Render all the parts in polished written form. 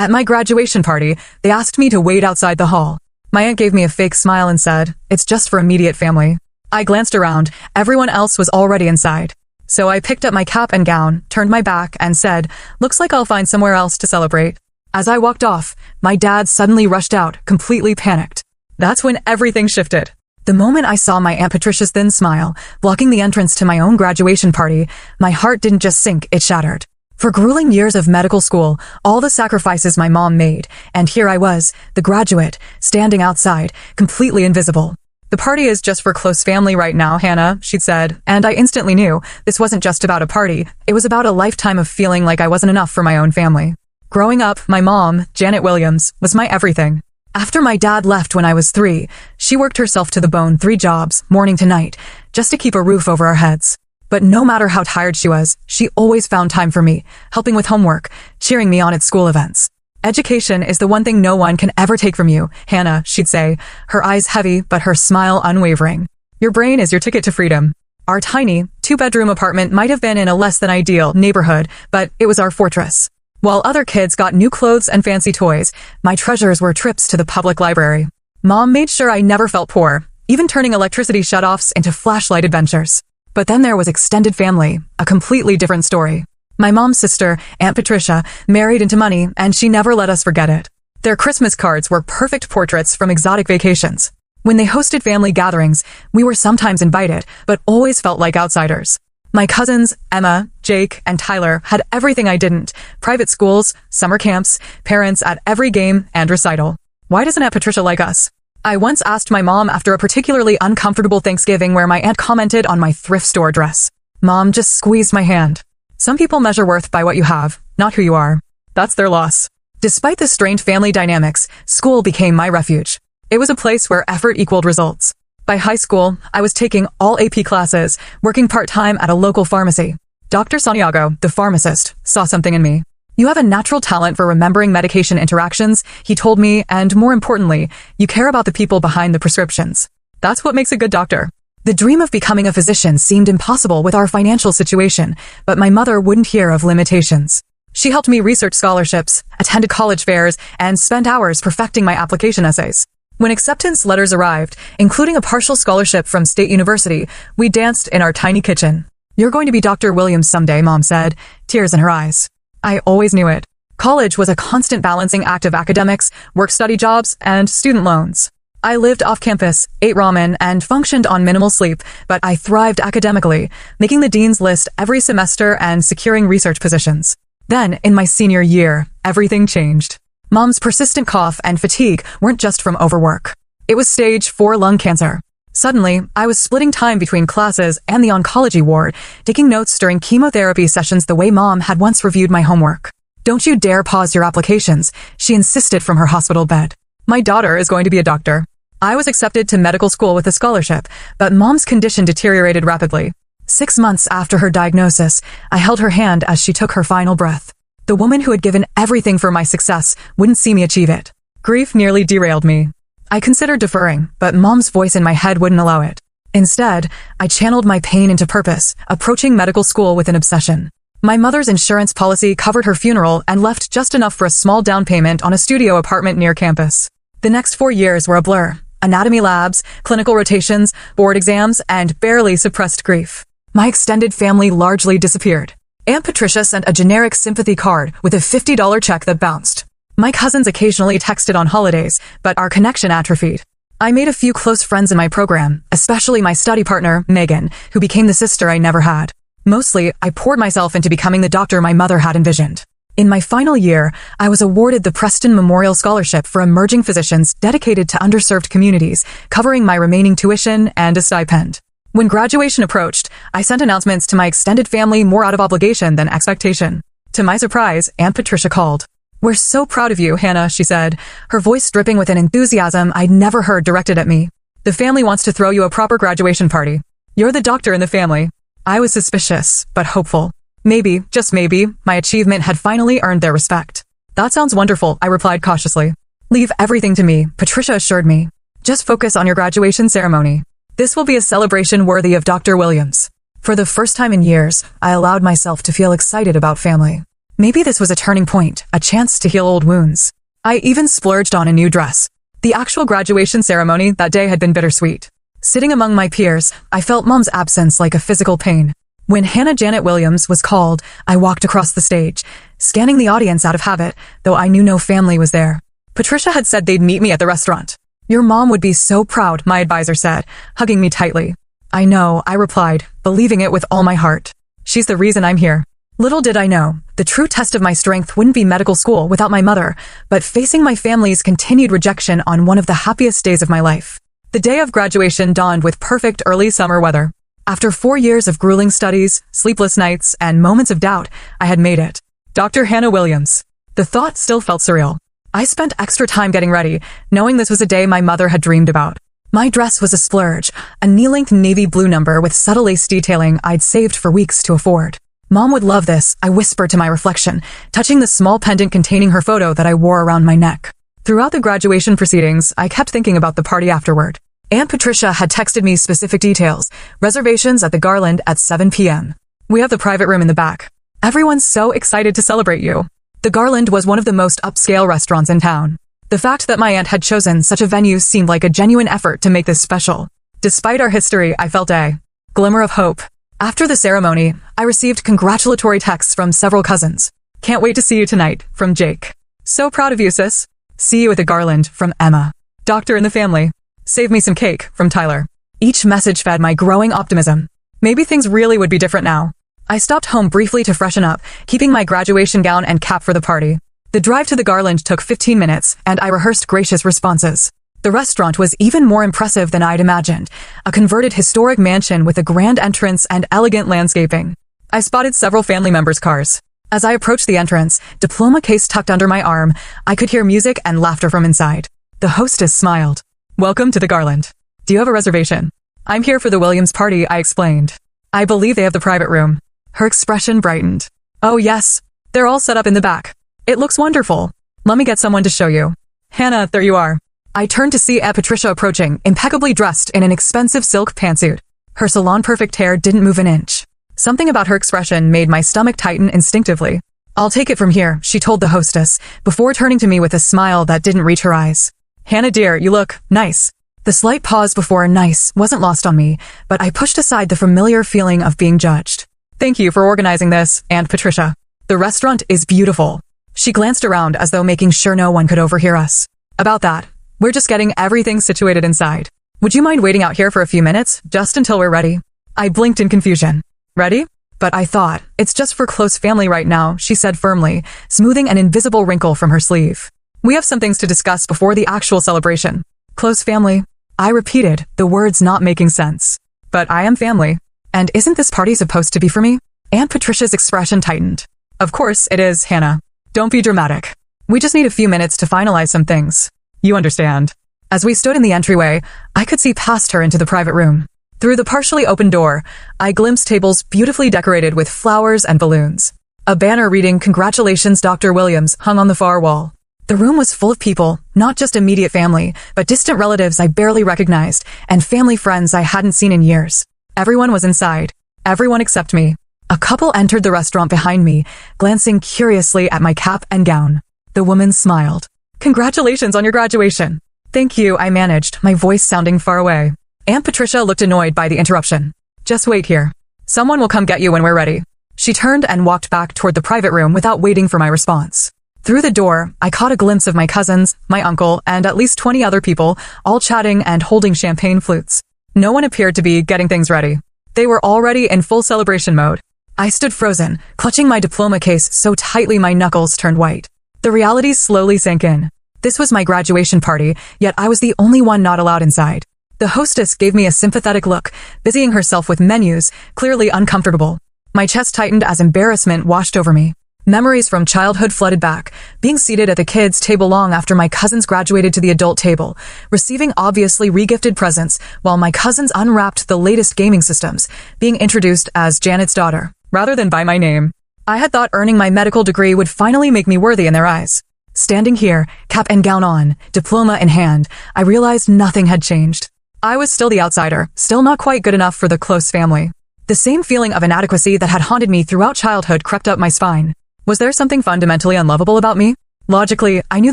At my graduation party, they asked me to wait outside the hall. My aunt gave me a fake smile and said, "It's just for immediate family." I glanced around. Everyone else was already inside. So I picked up my cap and gown, turned my back, and said, "Looks like I'll find somewhere else to celebrate." As I walked off, my dad suddenly rushed out, completely panicked. That's when everything shifted. The moment I saw my Aunt Patricia's thin smile, blocking the entrance to my own graduation party, my heart didn't just sink, it shattered. For grueling years of medical school, all the sacrifices my mom made, and here I was, the graduate, standing outside, completely invisible. "The party is just for close family right now, Hannah," she'd said, and I instantly knew this wasn't just about a party, it was about a lifetime of feeling like I wasn't enough for my own family. Growing up, my mom, Janet Williams, was my everything. After my dad left when I was 3, she worked herself to the bone 3 jobs, morning to night, just to keep a roof over our heads. But no matter how tired she was, she always found time for me, helping with homework, cheering me on at school events. "Education is the one thing no one can ever take from you, Hannah," she'd say, her eyes heavy but her smile unwavering. "Your brain is your ticket to freedom." Our tiny, 2-bedroom apartment might have been in a less than ideal neighborhood, but it was our fortress. While other kids got new clothes and fancy toys, my treasures were trips to the public library. Mom made sure I never felt poor, even turning electricity shutoffs into flashlight adventures. But then there was extended family, a completely different story. My mom's sister, Aunt Patricia, married into money, and she never let us forget it. Their Christmas cards were perfect portraits from exotic vacations. When they hosted family gatherings, we were sometimes invited, but always felt like outsiders. My cousins, Emma, Jake, and Tyler, had everything I didn't: private schools, summer camps, parents at every game and recital. Why doesn't Aunt Patricia like us? I once asked my mom after a particularly uncomfortable Thanksgiving where my aunt commented on my thrift store dress. Mom just squeezed my hand. "Some people measure worth by what you have, not who you are. That's their loss." Despite the strained family dynamics, school became my refuge. It was a place where effort equaled results. By high school, I was taking all AP classes, working part-time at a local pharmacy. Dr. Santiago, the pharmacist, saw something in me. "You have a natural talent for remembering medication interactions," he told me, "and more importantly, you care about the people behind the prescriptions. That's what makes a good doctor." The dream of becoming a physician seemed impossible with our financial situation, but my mother wouldn't hear of limitations. She helped me research scholarships, attended college fairs, and spent hours perfecting my application essays. When acceptance letters arrived, including a partial scholarship from State University, we danced in our tiny kitchen. "You're going to be Dr. Williams someday," Mom said, tears in her eyes. I always knew it. College was a constant balancing act of academics, work-study jobs, and student loans. I lived off campus, ate ramen, and functioned on minimal sleep, but I thrived academically, making the dean's list every semester and securing research positions. Then, in my senior year, everything changed. Mom's persistent cough and fatigue weren't just from overwork. It was stage 4 lung cancer. Suddenly, I was splitting time between classes and the oncology ward, taking notes during chemotherapy sessions the way Mom had once reviewed my homework. "Don't you dare pause your applications," she insisted from her hospital bed. "My daughter is going to be a doctor." I was accepted to medical school with a scholarship, but Mom's condition deteriorated rapidly. 6 months after her diagnosis, I held her hand as she took her final breath. The woman who had given everything for my success wouldn't see me achieve it. Grief nearly derailed me. I considered deferring, but Mom's voice in my head wouldn't allow it. Instead, I channeled my pain into purpose, approaching medical school with an obsession. My mother's insurance policy covered her funeral and left just enough for a small down payment on a studio apartment near campus. The next 4 years were a blur. Anatomy labs, clinical rotations, board exams, and barely suppressed grief. My extended family largely disappeared. Aunt Patricia sent a generic sympathy card with a $50 check that bounced. My cousins occasionally texted on holidays, but our connection atrophied. I made a few close friends in my program, especially my study partner, Megan, who became the sister I never had. Mostly, I poured myself into becoming the doctor my mother had envisioned. In my final year, I was awarded the Preston Memorial Scholarship for emerging physicians dedicated to underserved communities, covering my remaining tuition and a stipend. When graduation approached, I sent announcements to my extended family more out of obligation than expectation. To my surprise, Aunt Patricia called. "We're so proud of you, Hannah," she said, her voice dripping with an enthusiasm I'd never heard directed at me. "The family wants to throw you a proper graduation party. You're the doctor in the family." I was suspicious, but hopeful. Maybe, just maybe, my achievement had finally earned their respect. "That sounds wonderful," I replied cautiously. "Leave everything to me," Patricia assured me. "Just focus on your graduation ceremony. This will be a celebration worthy of Dr. Williams." For the first time in years, I allowed myself to feel excited about family. Maybe this was a turning point, a chance to heal old wounds. I even splurged on a new dress. The actual graduation ceremony that day had been bittersweet. Sitting among my peers, I felt Mom's absence like a physical pain. When Hannah Janet Williams was called, I walked across the stage, scanning the audience out of habit, though I knew no family was there. Patricia had said they'd meet me at the restaurant. Your mom would be so proud, my advisor said, hugging me tightly. I know, I replied, believing it with all my heart. She's the reason I'm here. Little did I know, the true test of my strength wouldn't be medical school without my mother, but facing my family's continued rejection on one of the happiest days of my life. The day of graduation dawned with perfect early summer weather. After 4 years of grueling studies, sleepless nights, and moments of doubt, I had made it. Dr. Hannah Williams. The thought still felt surreal. I spent extra time getting ready, knowing this was a day my mother had dreamed about. My dress was a splurge, a knee-length navy blue number with subtle lace detailing I'd saved for weeks to afford. Mom would love this, I whispered to my reflection, touching the small pendant containing her photo that I wore around my neck. Throughout the graduation proceedings, I kept thinking about the party afterward. Aunt Patricia had texted me specific details, reservations at the Garland at 7 p.m. We have the private room in the back. Everyone's so excited to celebrate you. The Garland was one of the most upscale restaurants in town. The fact that my aunt had chosen such a venue seemed like a genuine effort to make this special. Despite our history, I felt a glimmer of hope. After the ceremony, I received congratulatory texts from several cousins. Can't wait to see you tonight, from Jake. So proud of you, sis. See you at the Garland, from Emma. Doctor in the family. Save me some cake, from Tyler. Each message fed my growing optimism. Maybe things really would be different now. I stopped home briefly to freshen up, keeping my graduation gown and cap for the party. The drive to the Garland took 15 minutes, and I rehearsed gracious responses. The restaurant was even more impressive than I'd imagined, a converted historic mansion with a grand entrance and elegant landscaping. I spotted several family members' cars. As I approached the entrance, diploma case tucked under my arm, I could hear music and laughter from inside. The hostess smiled. Welcome to the Garland. Do you have a reservation? I'm here for the Williams party, I explained. I believe they have the private room. Her expression brightened. Oh yes, they're all set up in the back. It looks wonderful. Let me get someone to show you. Hannah, there you are. I turned to see Aunt Patricia approaching, impeccably dressed in an expensive silk pantsuit. Her salon-perfect hair didn't move an inch. Something about her expression made my stomach tighten instinctively. I'll take it from here, she told the hostess, before turning to me with a smile that didn't reach her eyes. Hannah dear, you look nice. The slight pause before nice wasn't lost on me, but I pushed aside the familiar feeling of being judged. Thank you for organizing this, Aunt Patricia. The restaurant is beautiful. She glanced around as though making sure no one could overhear us. About that, we're just getting everything situated inside. Would you mind waiting out here for a few minutes, just until we're ready? I blinked in confusion. Ready? But I thought, it's just for close family right now, she said firmly, smoothing an invisible wrinkle from her sleeve. We have some things to discuss before the actual celebration. Close family. I repeated, the words not making sense. But I am family. And isn't this party supposed to be for me? Aunt Patricia's expression tightened. Of course it is, Hannah. Don't be dramatic. We just need a few minutes to finalize some things. You understand. As we stood in the entryway, I could see past her into the private room. Through the partially open door, I glimpsed tables beautifully decorated with flowers and balloons. A banner reading "Congratulations, Dr. Williams" hung on the far wall. The room was full of people, not just immediate family, but distant relatives I barely recognized, and family friends I hadn't seen in years. Everyone was inside. Everyone except me. A couple entered the restaurant behind me, glancing curiously at my cap and gown. The woman smiled. Congratulations on your graduation. Thank you, I managed, my voice sounding far away. Aunt Patricia looked annoyed by the interruption. Just wait here. Someone will come get you when we're ready. She turned and walked back toward the private room without waiting for my response. Through the door, I caught a glimpse of my cousins, my uncle, and at least 20 other people, all chatting and holding champagne flutes. No one appeared to be getting things ready. They were already in full celebration mode. I stood frozen, clutching my diploma case so tightly my knuckles turned white. The reality slowly sank in. This was my graduation party, yet I was the only one not allowed inside. The hostess gave me a sympathetic look, busying herself with menus, clearly uncomfortable. My chest tightened as embarrassment washed over me. Memories from childhood flooded back, being seated at the kids' table long after my cousins graduated to the adult table, receiving obviously regifted presents while my cousins unwrapped the latest gaming systems, being introduced as Janet's daughter, rather than by my name. I had thought earning my medical degree would finally make me worthy in their eyes. Standing here, cap and gown on, diploma in hand, I realized nothing had changed. I was still the outsider, still not quite good enough for the close family. The same feeling of inadequacy that had haunted me throughout childhood crept up my spine. Was there something fundamentally unlovable about me? Logically, I knew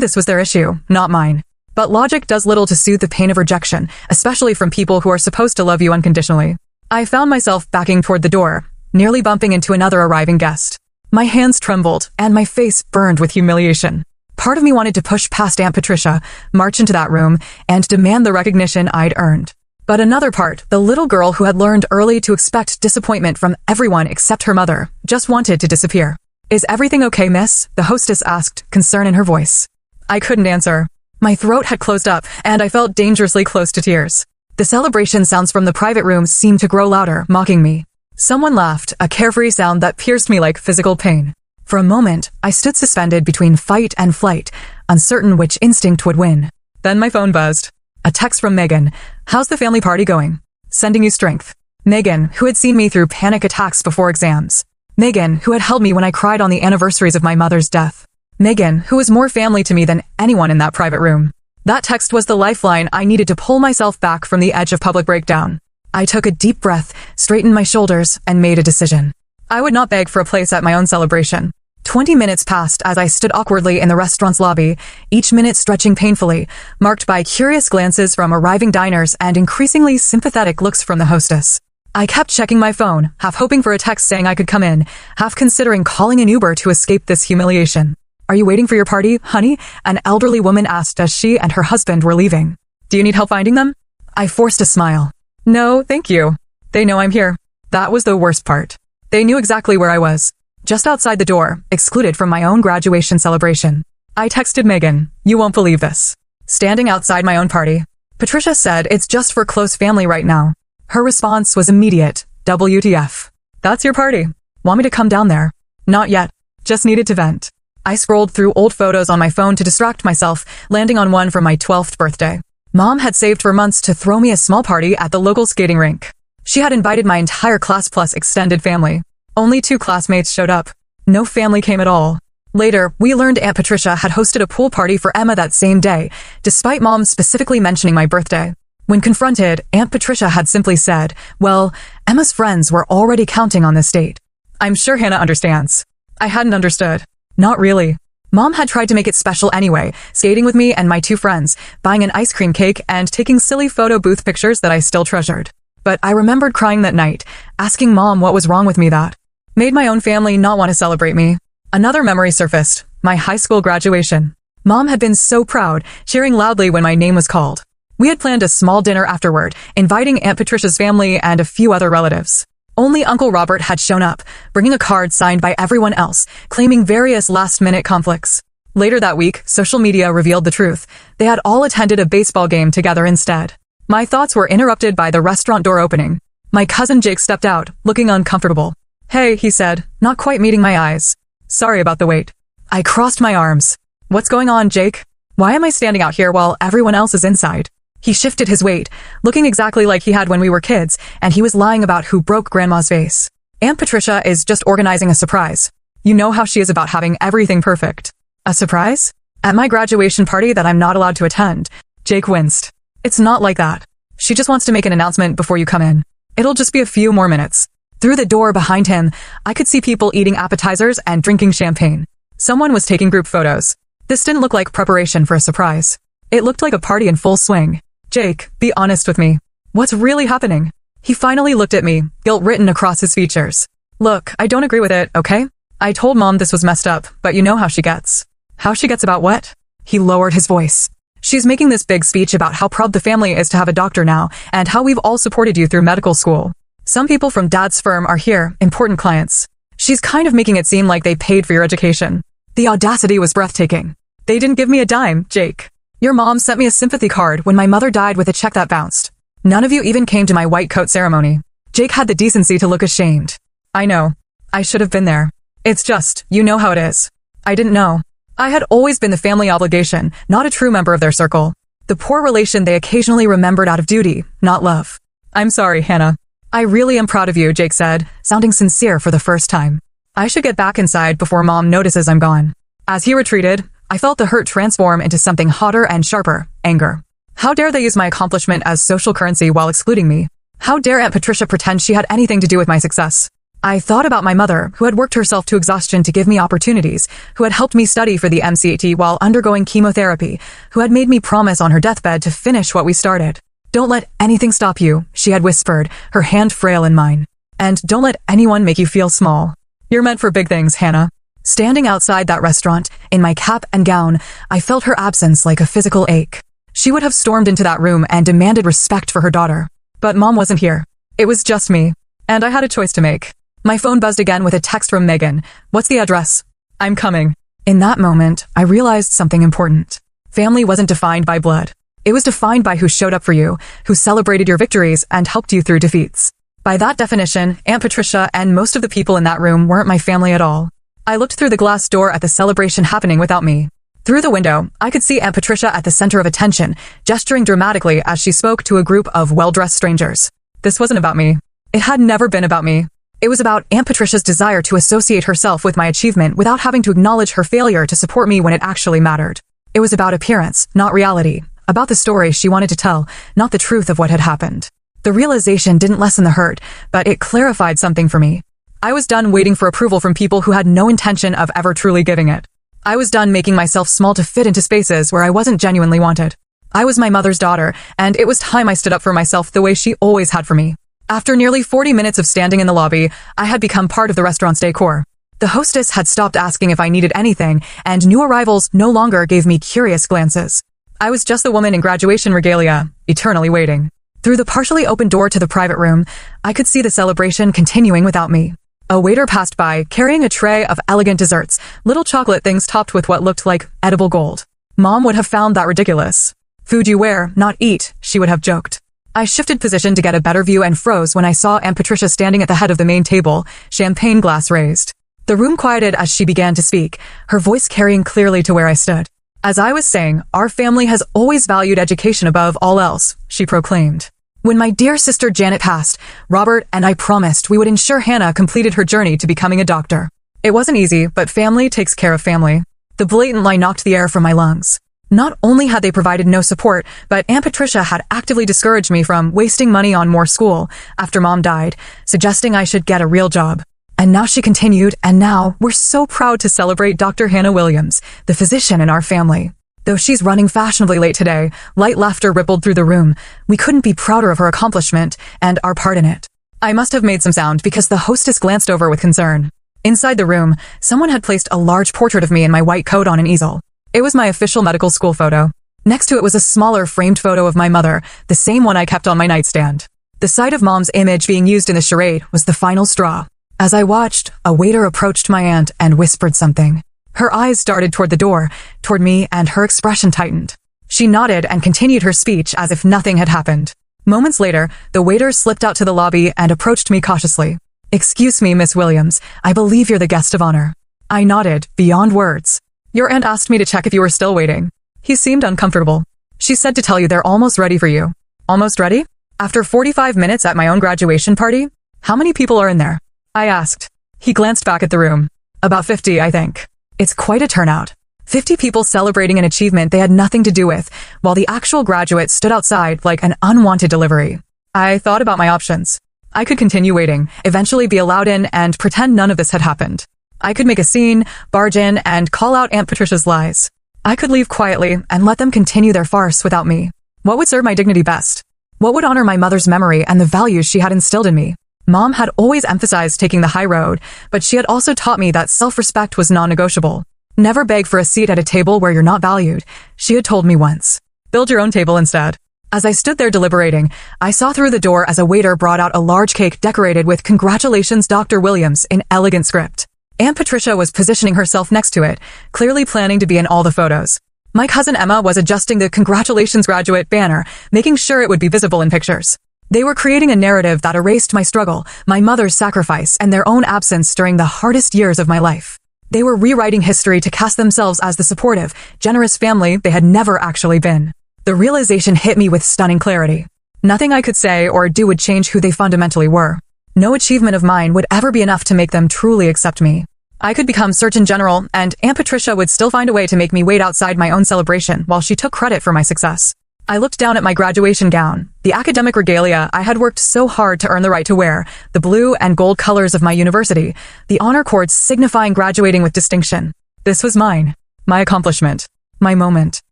this was their issue, not mine. But logic does little to soothe the pain of rejection, especially from people who are supposed to love you unconditionally. I found myself backing toward the door, nearly bumping into another arriving guest. My hands trembled, and my face burned with humiliation. Part of me wanted to push past Aunt Patricia, march into that room, and demand the recognition I'd earned. But another part, the little girl who had learned early to expect disappointment from everyone except her mother, just wanted to disappear. "Is everything okay, miss?" the hostess asked, concern in her voice. I couldn't answer. My throat had closed up, and I felt dangerously close to tears. The celebration sounds from the private room seemed to grow louder, mocking me. Someone laughed, a carefree sound that pierced me like physical pain. For a moment, I stood suspended between fight and flight, uncertain which instinct would win. Then my phone buzzed. A text from Megan. "How's the family party going? Sending you strength." Megan, who had seen me through panic attacks before exams. Megan, who had held me when I cried on the anniversaries of my mother's death. Megan, who was more family to me than anyone in that private room. That text was the lifeline I needed to pull myself back from the edge of public breakdown. I took a deep breath, straightened my shoulders, and made a decision. I would not beg for a place at my own celebration. 20 minutes passed as I stood awkwardly in the restaurant's lobby, each minute stretching painfully, marked by curious glances from arriving diners and increasingly sympathetic looks from the hostess. I kept checking my phone, half hoping for a text saying I could come in, half considering calling an Uber to escape this humiliation. "Are you waiting for your party, honey?" an elderly woman asked as she and her husband were leaving. "Do you need help finding them?" I forced a smile. "No, thank you. They know I'm here." That was the worst part. They knew exactly where I was. Just outside the door, excluded from my own graduation celebration. I texted Megan, "You won't believe this." Standing outside my own party. Patricia said it's just for close family right now. Her response was immediate. WTF. "That's your party. Want me to come down there?" "Not yet. Just needed to vent." I scrolled through old photos on my phone to distract myself, landing on one from my 12th birthday. Mom had saved for months to throw me a small party at the local skating rink. She had invited my entire class plus extended family. Only 2 classmates showed up. No family came at all. Later, we learned Aunt Patricia had hosted a pool party for Emma that same day, despite Mom specifically mentioning my birthday. When confronted, Aunt Patricia had simply said, "Well, Emma's friends were already counting on this date." I'm sure Hannah understands. I hadn't understood. Not really. Mom had tried to make it special anyway, skating with me and my 2 friends, buying an ice cream cake and taking silly photo booth pictures that I still treasured. But I remembered crying that night, asking Mom what was wrong with me that made my own family not want to celebrate me. Another memory surfaced, my high school graduation. Mom had been so proud, cheering loudly when my name was called. We had planned a small dinner afterward, inviting Aunt Patricia's family and a few other relatives. Only Uncle Robert had shown up, bringing a card signed by everyone else, claiming various last-minute conflicts. Later that week, social media revealed the truth. They had all attended a baseball game together instead. My thoughts were interrupted by the restaurant door opening. My cousin Jake stepped out, looking uncomfortable. "Hey," he said, not quite meeting my eyes. "Sorry about the wait." I crossed my arms. "What's going on, Jake? Why am I standing out here while everyone else is inside?" He shifted his weight, looking exactly like he had when we were kids, and he was lying about who broke Grandma's vase. "Aunt Patricia is just organizing a surprise. You know how she is about having everything perfect." "A surprise? At my graduation party that I'm not allowed to attend?" Jake winced. "It's not like that. She just wants to make an announcement before you come in. It'll just be a few more minutes." Through the door behind him, I could see people eating appetizers and drinking champagne. Someone was taking group photos. This didn't look like preparation for a surprise. It looked like a party in full swing. "Jake, be honest with me. What's really happening?" He finally looked at me, guilt written across his features. "Look, I don't agree with it, okay? I told Mom this was messed up, but you know how she gets." "How she gets about what?" He lowered his voice. "She's making this big speech about how proud the family is to have a doctor now, and how we've all supported you through medical school. Some people from Dad's firm are here, important clients. She's kind of making it seem like they paid for your education." The audacity was breathtaking. "They didn't give me a dime, Jake. Your mom sent me a sympathy card when my mother died with a check that bounced. None of you even came to my white coat ceremony." Jake had the decency to look ashamed. "I know. I should have been there. It's just, you know how it is. I didn't know. I had always been the family obligation, not a true member of their circle. The poor relation they occasionally remembered out of duty, not love." "I'm sorry, Hannah." "I really am proud of you," Jake said, sounding sincere for the first time. "I should get back inside before Mom notices I'm gone." As he retreated, I felt the hurt transform into something hotter and sharper, anger. How dare they use my accomplishment as social currency while excluding me? How dare Aunt Patricia pretend she had anything to do with my success? I thought about my mother, who had worked herself to exhaustion to give me opportunities, who had helped me study for the MCAT while undergoing chemotherapy, who had made me promise on her deathbed to finish what we started. "Don't let anything stop you," she had whispered, her hand frail in mine. "And don't let anyone make you feel small. You're meant for big things, Hannah." Standing outside that restaurant, in my cap and gown, I felt her absence like a physical ache. She would have stormed into that room and demanded respect for her daughter. But Mom wasn't here. It was just me. And I had a choice to make. My phone buzzed again with a text from Megan. "What's the address?" "I'm coming." In that moment, I realized something important. Family wasn't defined by blood. It was defined by who showed up for you, who celebrated your victories and helped you through defeats. By that definition, Aunt Patricia and most of the people in that room weren't my family at all. I looked through the glass door at the celebration happening without me. Through the window, I could see Aunt Patricia at the center of attention, gesturing dramatically as she spoke to a group of well-dressed strangers. This wasn't about me. It had never been about me. It was about Aunt Patricia's desire to associate herself with my achievement without having to acknowledge her failure to support me when it actually mattered. It was about appearance, not reality. About the story she wanted to tell, not the truth of what had happened. The realization didn't lessen the hurt, but it clarified something for me. I was done waiting for approval from people who had no intention of ever truly giving it. I was done making myself small to fit into spaces where I wasn't genuinely wanted. I was my mother's daughter, and it was time I stood up for myself the way she always had for me. After nearly 40 minutes of standing in the lobby, I had become part of the restaurant's decor. The hostess had stopped asking if I needed anything, and new arrivals no longer gave me curious glances. I was just the woman in graduation regalia, eternally waiting. Through the partially open door to the private room, I could see the celebration continuing without me. A waiter passed by, carrying a tray of elegant desserts, little chocolate things topped with what looked like edible gold. Mom would have found that ridiculous. "Food you wear, not eat," she would have joked. I shifted position to get a better view and froze when I saw Aunt Patricia standing at the head of the main table, champagne glass raised. The room quieted as she began to speak, her voice carrying clearly to where I stood. "As I was saying, our family has always valued education above all else," she proclaimed. "When my dear sister Janet passed, Robert and I promised we would ensure Hannah completed her journey to becoming a doctor. It wasn't easy, but family takes care of family." The blatant lie knocked the air from my lungs. Not only had they provided no support, but Aunt Patricia had actively discouraged me from wasting money on more school after Mom died, suggesting I should get a real job. And now she continued, "And now we're so proud to celebrate Dr. Hannah Williams, the physician in our family. Though she's running fashionably late today," light laughter rippled through the room. "We couldn't be prouder of her accomplishment and our part in it." I must have made some sound because the hostess glanced over with concern. Inside the room, someone had placed a large portrait of me in my white coat on an easel. It was my official medical school photo. Next to it was a smaller framed photo of my mother, the same one I kept on my nightstand. The sight of Mom's image being used in the charade was the final straw. As I watched, a waiter approached my aunt and whispered something. Her eyes darted toward the door, toward me, and her expression tightened. She nodded and continued her speech as if nothing had happened. Moments later, the waiter slipped out to the lobby and approached me cautiously. "Excuse me, Miss Williams, I believe you're the guest of honor." I nodded, beyond words. "Your aunt asked me to check if you were still waiting." He seemed uncomfortable. "She said to tell you they're almost ready for you." "Almost ready? After 45 minutes at my own graduation party? How many people are in there?" I asked. He glanced back at the room. "About 50, I think." It's quite a turnout. 50 people celebrating an achievement they had nothing to do with, while the actual graduate stood outside like an unwanted delivery. I thought about my options. I could continue waiting, eventually be allowed in, and pretend none of this had happened. I could make a scene, barge in, and call out Aunt Patricia's lies. I could leave quietly and let them continue their farce without me. What would serve my dignity best? What would honor my mother's memory and the values she had instilled in me? Mom had always emphasized taking the high road, but she had also taught me that self-respect was non-negotiable. Never beg for a seat at a table where you're not valued, she had told me once. Build your own table instead. As I stood there deliberating, I saw through the door as a waiter brought out a large cake decorated with "Congratulations, Dr. Williams" in elegant script. Aunt Patricia was positioning herself next to it, clearly planning to be in all the photos. My cousin Emma was adjusting the "Congratulations, Graduate" banner, making sure it would be visible in pictures. They were creating a narrative that erased my struggle, my mother's sacrifice, and their own absence during the hardest years of my life. They were rewriting history to cast themselves as the supportive, generous family they had never actually been. The realization hit me with stunning clarity. Nothing I could say or do would change who they fundamentally were. No achievement of mine would ever be enough to make them truly accept me. I could become Surgeon General, and Aunt Patricia would still find a way to make me wait outside my own celebration while she took credit for my success. I looked down at my graduation gown, the academic regalia I had worked so hard to earn the right to wear, the blue and gold colors of my university, the honor cords signifying graduating with distinction. This was mine, my accomplishment, my moment.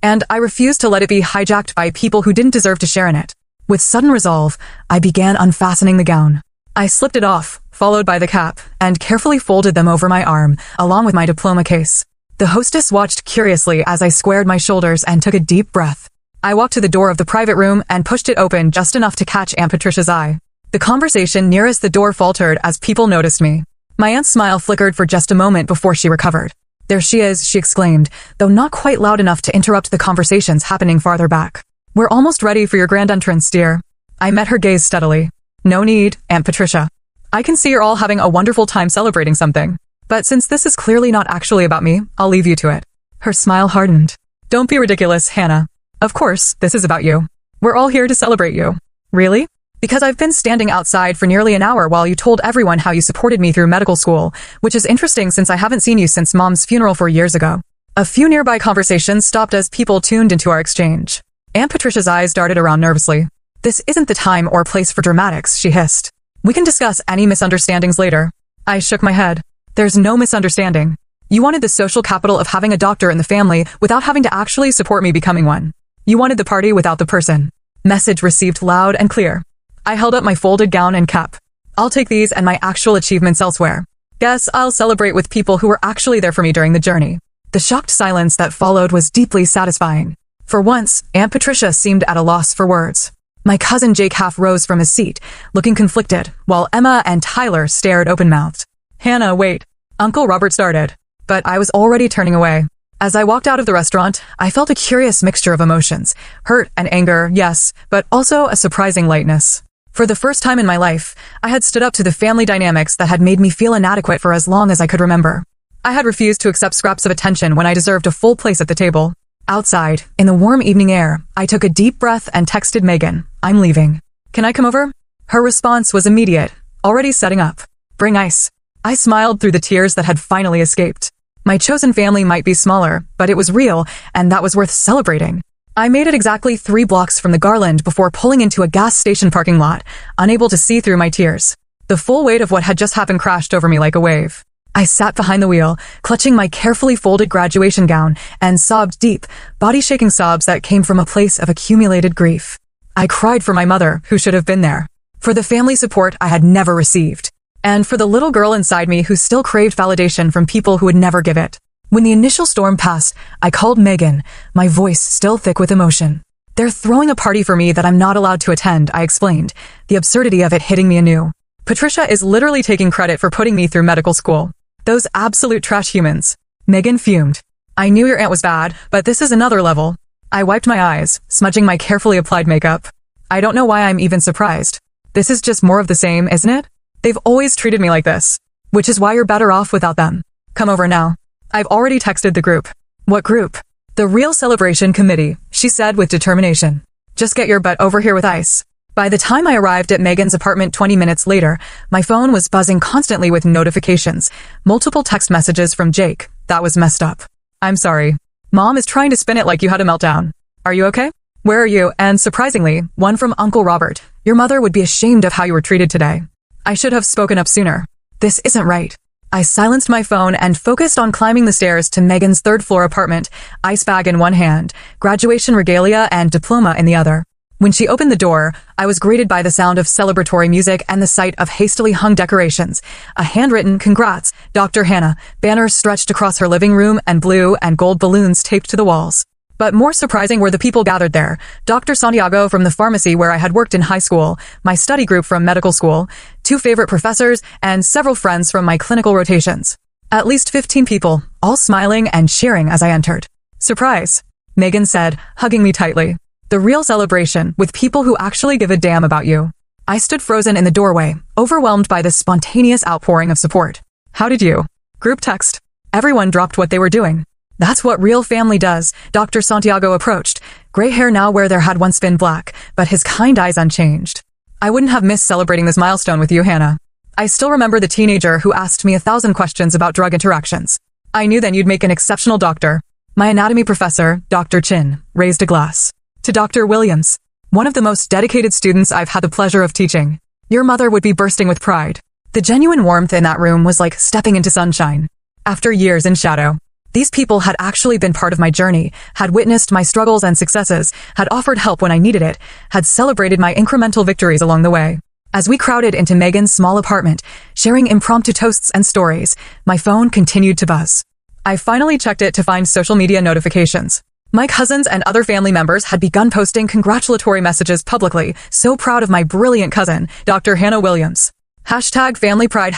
And I refused to let it be hijacked by people who didn't deserve to share in it. With sudden resolve, I began unfastening the gown. I slipped it off, followed by the cap, and carefully folded them over my arm, along with my diploma case. The hostess watched curiously as I squared my shoulders and took a deep breath. I walked to the door of the private room and pushed it open just enough to catch Aunt Patricia's eye. The conversation nearest the door faltered as people noticed me. My aunt's smile flickered for just a moment before she recovered. "There she is," she exclaimed, though not quite loud enough to interrupt the conversations happening farther back. "We're almost ready for your grand entrance, dear." I met her gaze steadily. "No need, Aunt Patricia. I can see you're all having a wonderful time celebrating something. But since this is clearly not actually about me, I'll leave you to it." Her smile hardened. "Don't be ridiculous, Hannah. Of course, this is about you. We're all here to celebrate you." "Really?" "Because I've been standing outside for nearly an hour while you told everyone how you supported me through medical school, which is interesting since I haven't seen you since Mom's funeral 4 years ago." A few nearby conversations stopped as people tuned into our exchange. Aunt Patricia's eyes darted around nervously. "This isn't the time or place for dramatics," she hissed. "We can discuss any misunderstandings later." I shook my head. "There's no misunderstanding. You wanted the social capital of having a doctor in the family without having to actually support me becoming one. You wanted the party without the person." Message received loud and clear. I held up my folded gown and cap. "I'll take these and my actual achievements elsewhere. Guess I'll celebrate with people who were actually there for me during the journey." The shocked silence that followed was deeply satisfying. For once, Aunt Patricia seemed at a loss for words. My cousin Jake half rose from his seat, looking conflicted, while Emma and Tyler stared open-mouthed. "Hannah, wait." Uncle Robert started, but I was already turning away. As I walked out of the restaurant, I felt a curious mixture of emotions. Hurt and anger, yes, but also a surprising lightness. For the first time in my life, I had stood up to the family dynamics that had made me feel inadequate for as long as I could remember. I had refused to accept scraps of attention when I deserved a full place at the table. Outside, in the warm evening air, I took a deep breath and texted Megan, "I'm leaving. Can I come over?" Her response was immediate, "Already setting up. Bring ice." I smiled through the tears that had finally escaped. My chosen family might be smaller, but it was real, and that was worth celebrating. I made it exactly 3 blocks from the Garland before pulling into a gas station parking lot, unable to see through my tears. The full weight of what had just happened crashed over me like a wave. I sat behind the wheel, clutching my carefully folded graduation gown, and sobbed deep, body-shaking sobs that came from a place of accumulated grief. I cried for my mother, who should have been there, for the family support I had never received, and for the little girl inside me who still craved validation from people who would never give it. When the initial storm passed, I called Megan, my voice still thick with emotion. "They're throwing a party for me that I'm not allowed to attend," I explained, the absurdity of it hitting me anew. "Patricia is literally taking credit for putting me through medical school. Those absolute trash humans." Megan fumed. "I knew your aunt was bad, but this is another level." I wiped my eyes, smudging my carefully applied makeup. "I don't know why I'm even surprised. This is just more of the same, isn't it? They've always treated me like this. Which is why you're better off without them. Come over now." I've already texted the group. "What group?" "The Real Celebration Committee," she said with determination. "Just get your butt over here with ice." By the time I arrived at Megan's apartment 20 minutes later, my phone was buzzing constantly with notifications, multiple text messages from Jake. That was messed up. "I'm sorry. Mom is trying to spin it like you had a meltdown. Are you okay? Where are you?" And surprisingly, one from Uncle Robert. "Your mother would be ashamed of how you were treated today. I should have spoken up sooner. This isn't right." I silenced my phone and focused on climbing the stairs to Megan's third-floor apartment, ice bag in one hand, graduation regalia and diploma in the other. When she opened the door, I was greeted by the sound of celebratory music and the sight of hastily hung decorations. A handwritten "Congrats, Dr. Hannah" banner stretched across her living room and blue and gold balloons taped to the walls. But more surprising were the people gathered there. Dr. Santiago from the pharmacy where I had worked in high school, my study group from medical school, 2 favorite professors, and several friends from my clinical rotations. At least 15 people, all smiling and cheering as I entered. "Surprise," Megan said, hugging me tightly. "The real celebration, with people who actually give a damn about you." I stood frozen in the doorway, overwhelmed by this spontaneous outpouring of support. "How did you?" Group text. Everyone dropped what they were doing. "That's what real family does," Dr. Santiago approached, gray hair now where there had once been black, but his kind eyes unchanged. "I wouldn't have missed celebrating this milestone with you, Hannah. I still remember the teenager who asked me 1,000 questions about drug interactions. I knew then you'd make an exceptional doctor." My anatomy professor, Dr. Chin, raised a glass. To Dr. Williams, one of the most dedicated students I've had the pleasure of teaching. Your mother would be bursting with pride. The genuine warmth in that room was like stepping into sunshine. After years in shadow, these people had actually been part of my journey, had witnessed my struggles and successes, had offered help when I needed it, had celebrated my incremental victories along the way. As we crowded into Megan's small apartment, sharing impromptu toasts and stories, my phone continued to buzz. I finally checked it to find social media notifications. My cousins and other family members had begun posting congratulatory messages publicly, so proud of my brilliant cousin, Dr. Hannah Williams. #family pride,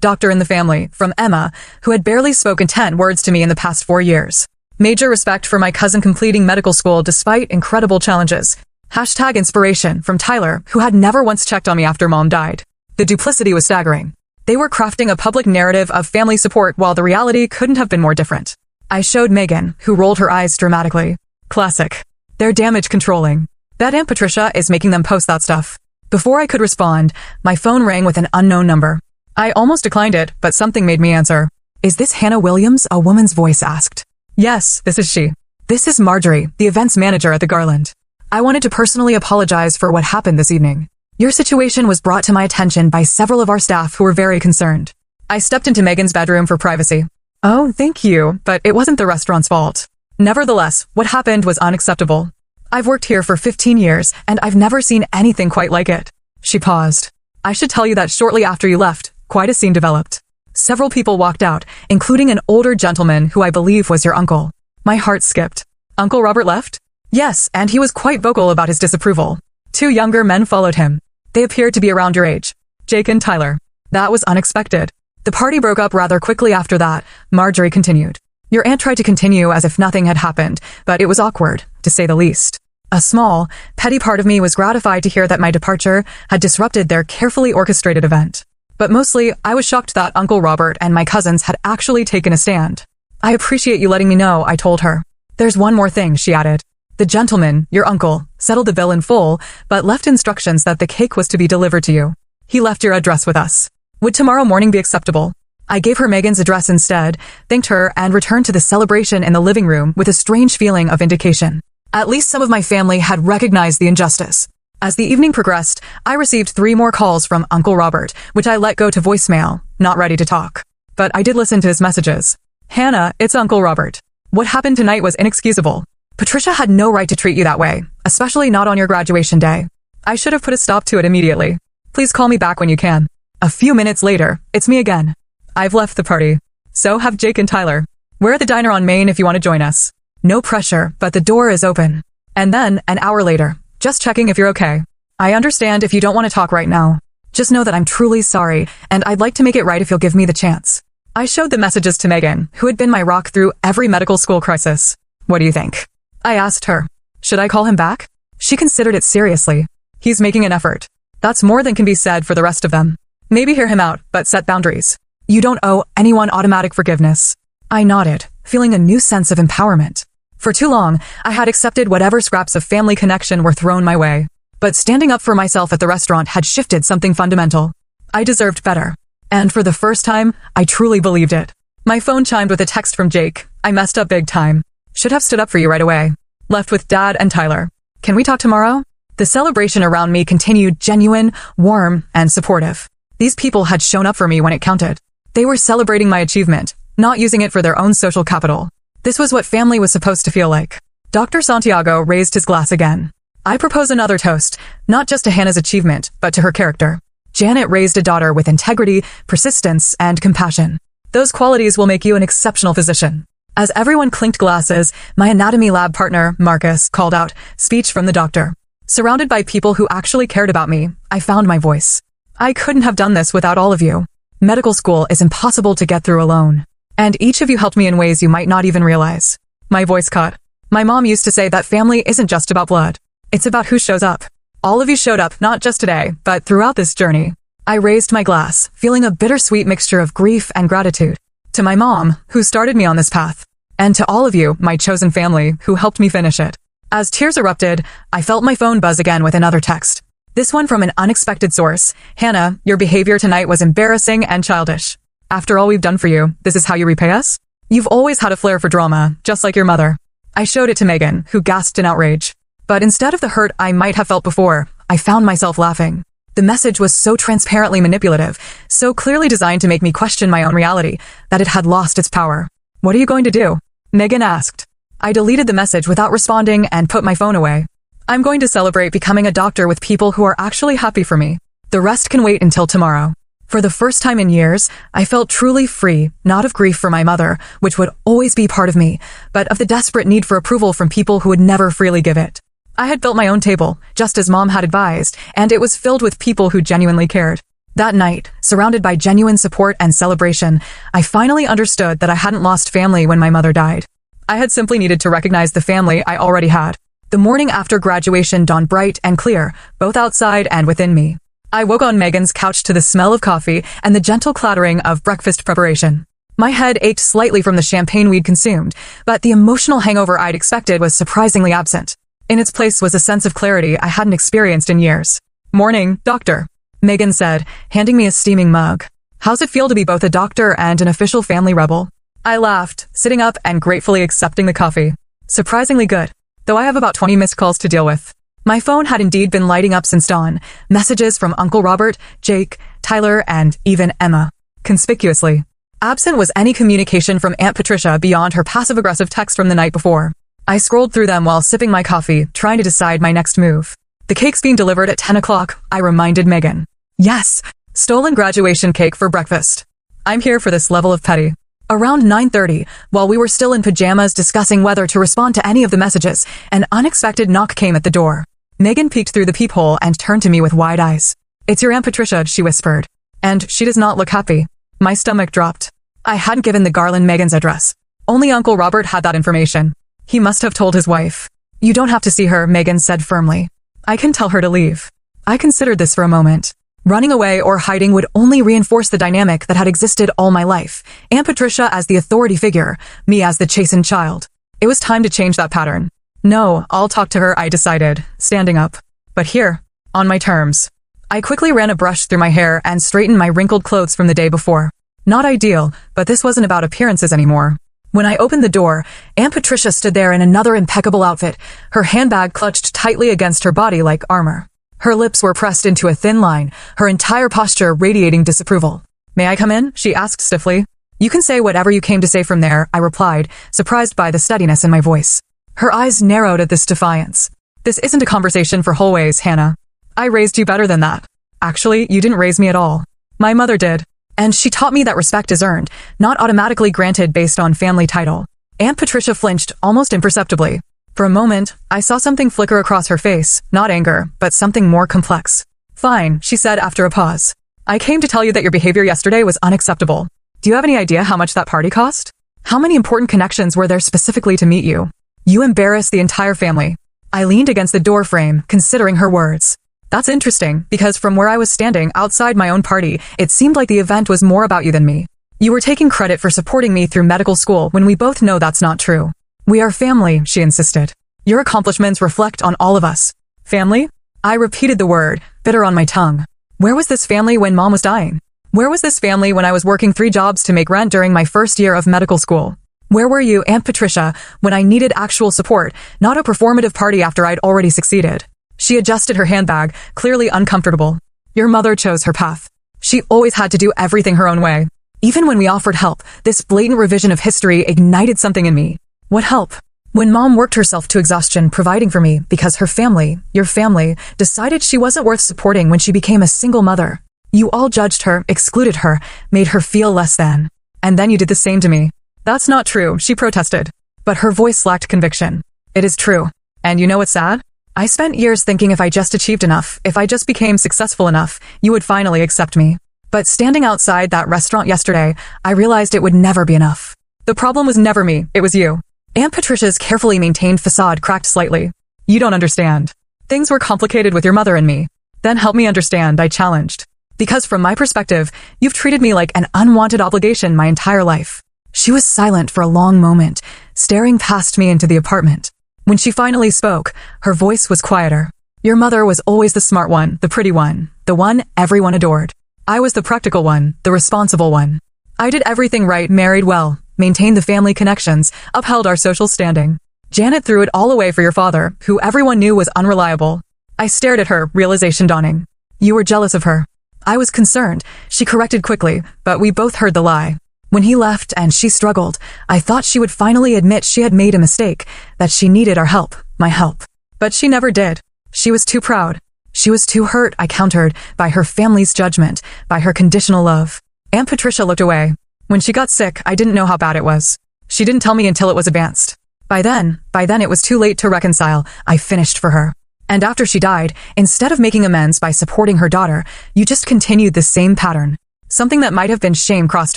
#doctor in the family, from Emma, who had barely spoken 10 words to me in the past 4 years. Major respect for my cousin completing medical school despite incredible challenges. #inspiration, from Tyler, who had never once checked on me after mom died. The duplicity was staggering. They were crafting a public narrative of family support while the reality couldn't have been more different. I showed Megan, who rolled her eyes dramatically. Classic. They're damage controlling. Bet Aunt Patricia is making them post that stuff. Before I could respond, my phone rang with an unknown number. I almost declined it, but something made me answer. Is this Hannah Williams? A woman's voice asked. Yes, this is she. This is Marjorie, the events manager at the Garland. I wanted to personally apologize for what happened this evening. Your situation was brought to my attention by several of our staff who were very concerned. I stepped into Megan's bedroom for privacy. Oh, thank you, but it wasn't the restaurant's fault. Nevertheless, what happened was unacceptable. I've worked here for 15 years, and I've never seen anything quite like it. She paused. I should tell you that shortly after you left, quite a scene developed. Several people walked out, including an older gentleman who I believe was your uncle. My heart skipped. Uncle Robert left? Yes, and he was quite vocal about his disapproval. 2 younger men followed him. They appeared to be around your age. Jake and Tyler. That was unexpected. The party broke up rather quickly after that. Marjorie continued. Your aunt tried to continue as if nothing had happened, but it was awkward, to say the least. A small, petty part of me was gratified to hear that my departure had disrupted their carefully orchestrated event. But mostly, I was shocked that Uncle Robert and my cousins had actually taken a stand. I appreciate you letting me know, I told her. There's one more thing, she added. The gentleman, your uncle, settled the bill in full, but left instructions that the cake was to be delivered to you. He left your address with us. Would tomorrow morning be acceptable? I gave her Megan's address instead, thanked her, and returned to the celebration in the living room with a strange feeling of vindication. At least some of my family had recognized the injustice. As the evening progressed, I received 3 more calls from Uncle Robert, which I let go to voicemail, not ready to talk. But I did listen to his messages. Hannah, it's Uncle Robert. What happened tonight was inexcusable. Patricia had no right to treat you that way, especially not on your graduation day. I should have put a stop to it immediately. Please call me back when you can. A few minutes later, it's me again. I've left the party. So have Jake and Tyler. We're at the diner on Main if you want to join us. No pressure, but the door is open. And then, an hour later, just checking if you're okay. I understand if you don't want to talk right now. Just know that I'm truly sorry, and I'd like to make it right if you'll give me the chance. I showed the messages to Megan, who had been my rock through every medical school crisis. What do you think? I asked her. Should I call him back? She considered it seriously. He's making an effort. That's more than can be said for the rest of them. Maybe hear him out, but set boundaries. You don't owe anyone automatic forgiveness. I nodded, feeling a new sense of empowerment. For too long, I had accepted whatever scraps of family connection were thrown my way. But standing up for myself at the restaurant had shifted something fundamental. I deserved better. And for the first time, I truly believed it. My phone chimed with a text from Jake. I messed up big time. Should have stood up for you right away. Left with Dad and Tyler. Can we talk tomorrow? The celebration around me continued genuine, warm, and supportive. These people had shown up for me when it counted. They were celebrating my achievement, not using it for their own social capital. This was what family was supposed to feel like. Dr. Santiago raised his glass again. I propose another toast, not just to Hannah's achievement, but to her character. Janet raised a daughter with integrity, persistence, and compassion. Those qualities will make you an exceptional physician. As everyone clinked glasses, my anatomy lab partner, Marcus, called out, speech from the doctor. Surrounded by people who actually cared about me, I found my voice. I couldn't have done this without all of you. Medical school is impossible to get through alone. And each of you helped me in ways you might not even realize. My voice caught. My mom used to say that family isn't just about blood. It's about who shows up. All of you showed up, not just today, but throughout this journey. I raised my glass, feeling a bittersweet mixture of grief and gratitude. To my mom, who started me on this path. And to all of you, my chosen family, who helped me finish it. As tears erupted, I felt my phone buzz again with another text. This one from an unexpected source. Hannah, your behavior tonight was embarrassing and childish. After all we've done for you, this is how you repay us? You've always had a flair for drama, just like your mother. I showed it to Megan, who gasped in outrage. But instead of the hurt I might have felt before, I found myself laughing. The message was so transparently manipulative, so clearly designed to make me question my own reality, that it had lost its power. "What are you going to do?" Megan asked. I deleted the message without responding and put my phone away. "I'm going to celebrate becoming a doctor with people who are actually happy for me. The rest can wait until tomorrow." For the first time in years, I felt truly free, not of grief for my mother, which would always be part of me, but of the desperate need for approval from people who would never freely give it. I had built my own table, just as Mom had advised, and it was filled with people who genuinely cared. That night, surrounded by genuine support and celebration, I finally understood that I hadn't lost family when my mother died. I had simply needed to recognize the family I already had. The morning after graduation dawned bright and clear, both outside and within me. I woke on Megan's couch to the smell of coffee and the gentle clattering of breakfast preparation. My head ached slightly from the champagne we'd consumed, but the emotional hangover I'd expected was surprisingly absent. In its place was a sense of clarity I hadn't experienced in years. "Morning, doctor," Megan said, handing me a steaming mug. "How's it feel to be both a doctor and an official family rebel?" I laughed, sitting up and gratefully accepting the coffee. "Surprisingly good, though I have about 20 missed calls to deal with." My phone had indeed been lighting up since dawn, messages from Uncle Robert, Jake, Tyler, and even Emma. Conspicuously, absent was any communication from Aunt Patricia beyond her passive-aggressive text from the night before. I scrolled through them while sipping my coffee, trying to decide my next move. "The cake's being delivered at 10 o'clock, I reminded Megan. "Yes, stolen graduation cake for breakfast. I'm here for this level of petty." Around 9:30, while we were still in pajamas discussing whether to respond to any of the messages, an unexpected knock came at the door. Megan peeked through the peephole and turned to me with wide eyes. "It's your Aunt Patricia," she whispered. "And she does not look happy." My stomach dropped. I hadn't given the Garland Megan's address. Only Uncle Robert had that information. He must have told his wife. "You don't have to see her," Megan said firmly. "I can tell her to leave." I considered this for a moment. Running away or hiding would only reinforce the dynamic that had existed all my life. Aunt Patricia as the authority figure, me as the chastened child. It was time to change that pattern. "No, I'll talk to her," I decided, standing up. "But here, on my terms." I quickly ran a brush through my hair and straightened my wrinkled clothes from the day before. Not ideal, but this wasn't about appearances anymore. When I opened the door, Aunt Patricia stood there in another impeccable outfit, her handbag clutched tightly against her body like armor. Her lips were pressed into a thin line, her entire posture radiating disapproval. "May I come in?" she asked stiffly. "You can say whatever you came to say from there," I replied, surprised by the steadiness in my voice. Her eyes narrowed at this defiance. "This isn't a conversation for hallways, Hannah. I raised you better than that. Actually, you didn't raise me at all. My mother did. And she taught me that respect is earned, not automatically granted based on family title." Aunt Patricia flinched almost imperceptibly. For a moment, I saw something flicker across her face, not anger, but something more complex. "Fine," she said after a pause. "I came to tell you that your behavior yesterday was unacceptable. Do you have any idea how much that party cost? How many important connections were there specifically to meet you? You embarrassed the entire family." I leaned against the door frame, considering her words. That's interesting, because from where I was standing outside my own party, it seemed like the event was more about you than me. You were taking credit for supporting me through medical school when we both know that's not true. "We are family," she insisted. "Your accomplishments reflect on all of us." "Family?" I repeated the word, bitter on my tongue. Where was this family when Mom was dying? Where was this family when I was working 3 jobs to make rent during my first year of medical school? Where were you, Aunt Patricia, when I needed actual support, not a performative party after I'd already succeeded? She adjusted her handbag, clearly uncomfortable. Your mother chose her path. She always had to do everything her own way. Even when we offered help, this blatant revision of history ignited something in me. What help? When Mom worked herself to exhaustion providing for me because her family, your family, decided she wasn't worth supporting when she became a single mother. You all judged her, excluded her, made her feel less than. And then you did the same to me. That's not true, she protested. But her voice lacked conviction. It is true. And you know what's sad? I spent years thinking if I just achieved enough, if I just became successful enough, you would finally accept me. But standing outside that restaurant yesterday, I realized it would never be enough. The problem was never me, it was you. Aunt Patricia's carefully maintained facade cracked slightly. You don't understand. Things were complicated with your mother and me. Then help me understand, I challenged. Because from my perspective, you've treated me like an unwanted obligation my entire life. She was silent for a long moment, staring past me into the apartment. When she finally spoke, her voice was quieter. Your mother was always the smart one, the pretty one, the one everyone adored. I was the practical one, the responsible one. I did everything right, married well, maintained the family connections, upheld our social standing. Janet threw it all away for your father, who everyone knew was unreliable. I stared at her, realization dawning. You were jealous of her. I was concerned. She corrected quickly, but we both heard the lie. When he left and she struggled, I thought she would finally admit she had made a mistake, that she needed our help, my help. But she never did. She was too proud. She was too hurt, I countered, by her family's judgment, by her conditional love. Aunt Patricia looked away. When she got sick, I didn't know how bad it was. She didn't tell me until it was advanced. By then it was too late to reconcile. I finished for her. And after she died, instead of making amends by supporting her daughter, you just continued the same pattern. Something that might have been shame crossed